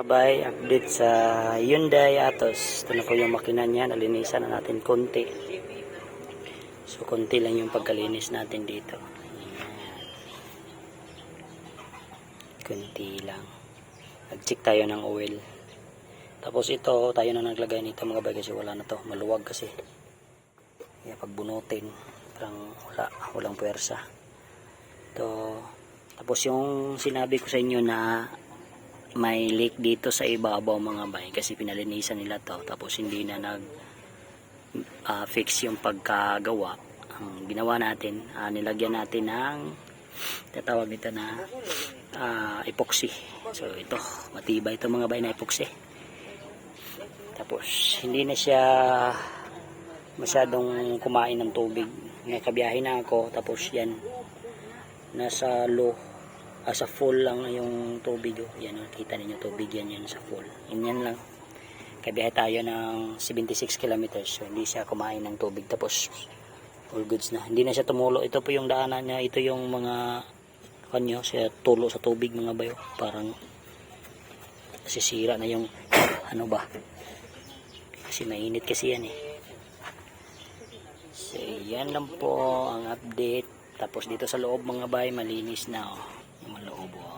Bay, update sa Hyundai Atos. Ito na po yung makina niya, nalinisan na natin konti. So konti lang yung pagkalinis natin dito. Ayan. Konti lang. Nag-check tayo ng oil. Tapos ito, tayo na naglagay nito mga bay kasi wala na to. Maluwag kasi. Kaya pagbunutin, parang walang puwersa. Ito. Tapos yung sinabi ko sa inyo na may leak dito sa ibabaw mga bay kasi pinalinisan nila to tapos hindi na nag fix yung pagkagawa. Ang ginawa natin, nilagyan natin ng tatawag nito na epoxy. So ito, matibay ito mga bay na epoxy. Tapos hindi na siya masyadong kumain ng tubig. Nakabiyahe na ako tapos yan nasa low sa full lang yung tubig. Yan, nakita niyo tubig yan sa full. Yan lang. Kabiyahe tayo ng 76 kilometers. So, hindi siya kumain ng tubig. Tapos, all goods na. Hindi na siya tumulo. Ito po yung daanan niya. Ito yung mga kanyo, siya tulo sa tubig mga bayo. Parang sisira na yung ano ba. Kasi mainit kasi yan eh. So, yan lang po ang update. Tapos dito sa loob mga bay, malinis na oh.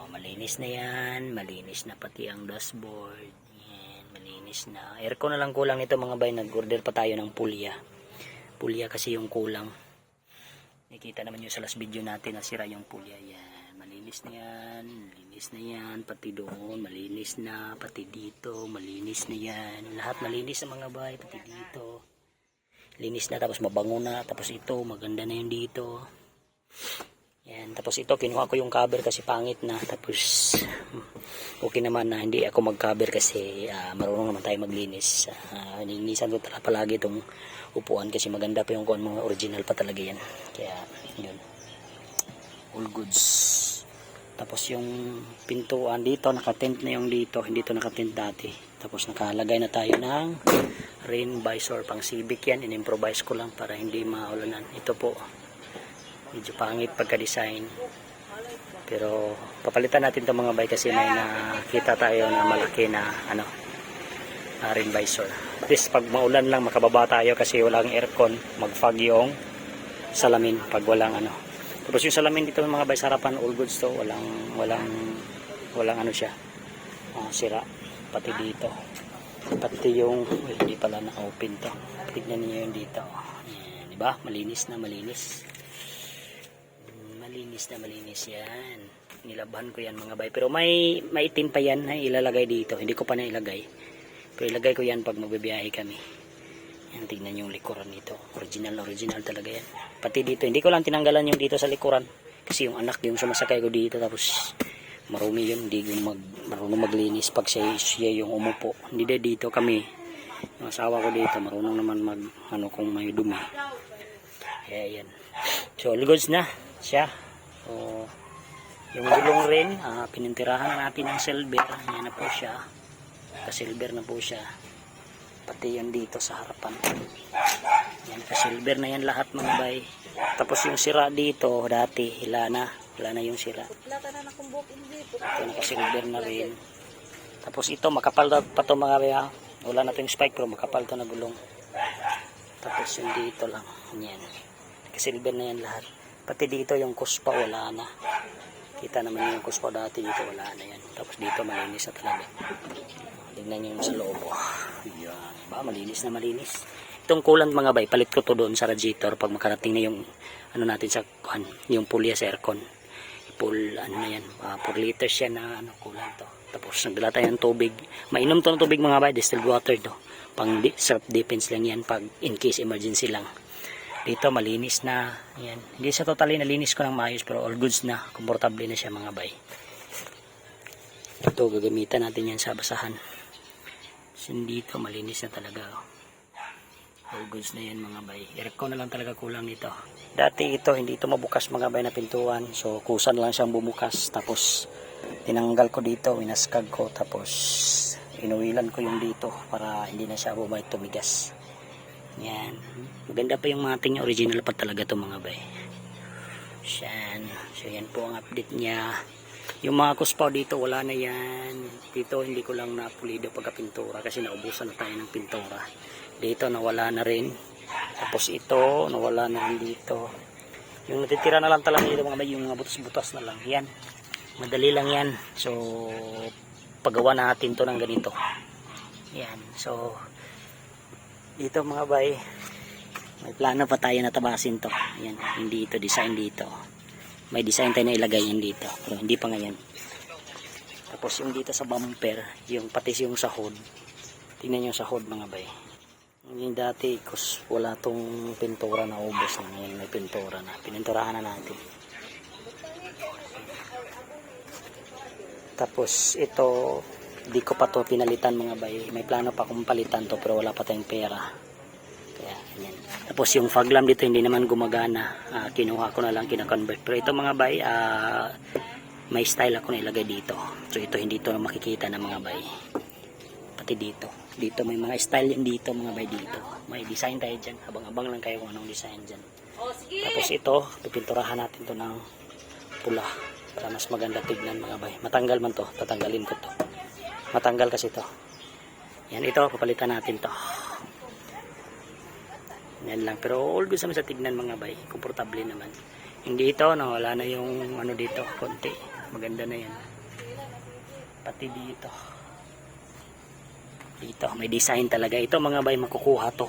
Malinis na yan, malinis na pati ang dashboard. Yan, malinis na. Aircon na lang kulang nito mga bay. Nag-order pa tayo ng pulya. Pulya kasi yung kulang. Nakita naman yung sa last video natin na sira yung pulya. Yan, malinis na yan. Malinis na yan. Pati doon, malinis na. Pati dito, malinis na yan. Lahat malinis na mga bay. Pati dito. Linis na tapos mabango na. Tapos ito, maganda na yung dito. Yan, tapos ito kinuha ko yung cover kasi pangit na. Tapos okay naman na hindi ako mag-cover kasi marunong naman tayo maglinis. Linisan ko palagi itong upuan kasi maganda pa yung mga original pa talaga yan. Kaya yun, all goods. Tapos yung pintuan dito, nakatent na yung dito, hindi ito nakatent dati. Tapos nakalagay na tayo ng rain visor pang Civic yan. In-improvise ko lang para hindi maulanan. Ito po medyo pangit pagka-design, pero papalitan natin itong mga bay kasi may nakita tayo na malaki na rain visor. At least pag maulan lang makababa tayo kasi walang aircon, mag-fog yung salamin pag walang Tapos yung salamin dito mga bay sa harapan, all goods to, walang siya sira. Pati dito, pati yung hindi pala na-open to. Tignan niyo yung dito. Yan, diba? Malinis na malinis. Malinis yan. Nilabahan ko yan mga bay. Pero may itim pa yan na ilalagay dito. Hindi ko pa na ilagay. Pero ilagay ko yan pag magbibiyahe kami. Yan, tignan yung likuran nito. Original talaga yan. Pati dito. Hindi ko lang tinanggalan yung dito sa likuran. Kasi yung anak yung sumasakay ko dito. Tapos marumi yun. Hindi yung marunong maglinis pag siya yung umupo. Hindi dito kami. Yung asawa ko dito. Marunong naman kung may dumi. Kaya yan. So all goods na siya. So, yung gulong rin, pinintirahan natin ng silver. Yan na po siya. Ka-silver na po siya. Pati yan dito sa harapan. Yan, ka-silver na yan lahat mga bay. Tapos yung sira dito, dati, wala na yung sira. Ito naka-silver na rin. Tapos ito, makapal pa ito mga bay. Wala na ito yung spike, pero makapal ito na gulong. Tapos yung dito lang. Yan. Ka-silver na yan lahat. Pati dito yung kuspa wala na. Kita naman yung kuspa dati dito wala na yan. Tapos dito malinis na talaga. Tingnan nyo yung sa loob. Yan. Ba, malinis na malinis. Itong coolant mga bay, palit ko to doon sa radiator pag makarating na yung natin sa yung pulya sa aircon. Full na yan. 4 liters yan na coolant to. Tapos nagdala tayo ng tubig. Mainom to ng tubig mga bay, distilled water to. Pang self defense lang yan pag in case emergency lang. Dito malinis na. Yan. Hindi sa totally nalinis ko ng maayos pero all goods na. Komportable na siya mga bay. Ito gagamitan natin yan sa basahan. So, dito malinis na talaga. All goods na yan mga bay. Aircon na lang talaga kulang nito. Dati ito hindi ito mabukas mga bay na pintuan. So kusan lang siyang bumukas. Tapos tinanggal ko dito. Winaskag ko. Tapos inuwilan ko yung dito para hindi na siya bumalik tumigas. Yan. Maganda pa yung mating niya. Original pa talaga to mga bay. Yan. So yan po ang update niya. Yung mga kuspaw dito, wala na yan. Dito, hindi ko lang napulido pagka-pintura kasi naubusan na tayo ng pintura. Dito, nawala na rin. Tapos ito, nawala na rin dito. Yung natitira na lang talaga dito mga bay, yung mga butas-butas na lang. Yan. Madali lang yan. So, paggawa natin to ng ganito. Yan. So, dito mga bay, may plano pa tayo na tabasin to. Yan. Hindi ito, design dito. May design tayo na ilagay yan dito. Pero hindi pa ngayon. Tapos yung dito sa bumper, yung pati yung sahod. Tingnan yung sahod mga bay. Yung dati, kus wala tong pintura na ubos na. Ngayon may pintura na. Pininturahan na natin. Tapos ito, di ko pa to pinalitan mga bay. May plano pa akong palitan to pero wala pa tayong pera. Kaya, yan. Tapos yung fog lamp dito hindi naman gumagana. Kinuha ko na lang, kina-convert. Pero ito mga bay, may style ako na ilagay dito. So ito hindi to makikita ng mga bay. Pati dito. Dito may mga style yan dito mga bay dito. May design tayo dyan. Abang-abang lang kayo kung anong design dyan. Tapos ito, pipinturahan natin to ng pula. Para mas maganda tignan mga bay. Matanggal man to. Tatanggalin ko to. Matanggal kasi to. Yan ito, papalitan natin to. Yan lang. Pero all good sa tignan mga bay. Komportable naman. Hindi ito, wala na yung ano dito. Konti. Maganda na yan. Pati dito. Dito, may design talaga. Ito mga bay, makukuha to.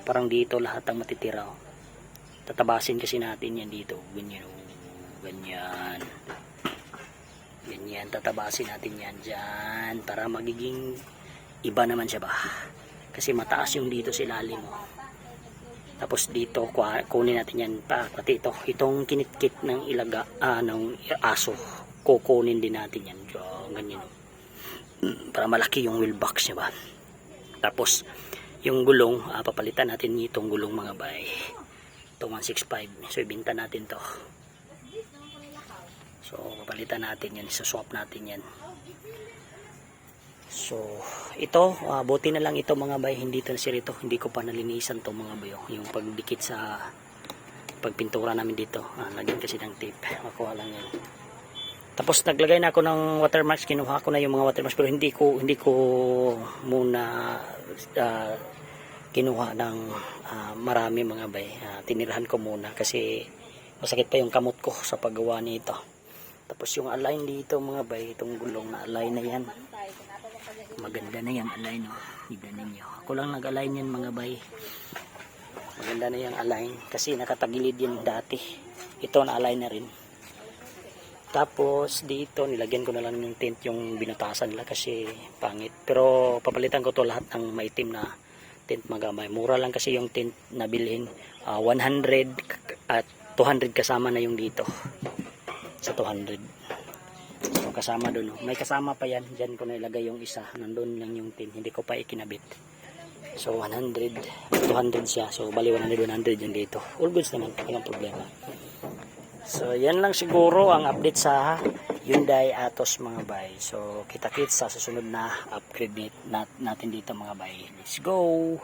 Parang dito lahat ang matitira. Tatabasin kasi natin yan dito. Ganyan. Ganyan. Ganyan. Tatabasin natin yan dyan. Para magiging iba naman siya ba. Kasi mataas yung dito sa ilalim. Tapos dito, kunin natin yan pa. Pati ito. Itong kinitkit ng ilaga, ng aso. Kukunin din natin yan. Ganyan. Para malaki yung wheel box niya ba. Tapos yung gulong, papalitan natin itong gulong mga bay. Itong 165. So ibenta natin to. So papalitan natin yan, swap natin yan. So ito, buti na lang ito mga bay, hindi to nasirito. Hindi ko pa nalinisan to mga bay. Yung pagdikit sa pagpintura namin dito. Lagyan kasi ng tape. Makuha lang yan. Tapos naglagay na ako ng watermarks, kinuha ko na yung mga watermarks pero hindi ko muna kinuha ng marami mga bay. Tinirahan ko muna kasi masakit pa yung kamot ko sa paggawa nito. Tapos yung align dito mga bay, itong gulong na align na yan. Maganda na yung align, oh. Tignan ninyo. Ako lang nag-align yan mga bay. Maganda na yung align kasi nakatagilid yan dati. Ito na align na rin. Tapos dito nilagyan ko na lang yung tint yung binutasan nila kasi pangit. Pero papalitan ko to lahat ng maitim na tint mga bay. Mura lang kasi yung tint na bilhin. 100 at 200 kasama na yung dito. Sa 200. So kasama doon. May kasama pa yan. Diyan ko na ilagay yung isa. Nandun lang yung tint. Hindi ko pa ikinabit. So 100. 200 siya. So bali 100 yan dito. All goods naman. Walang problema. So, yan lang siguro ang update sa Hyundai Atos mga bay. So, kita-kits sa susunod na upgrade natin dito mga bay. Let's go!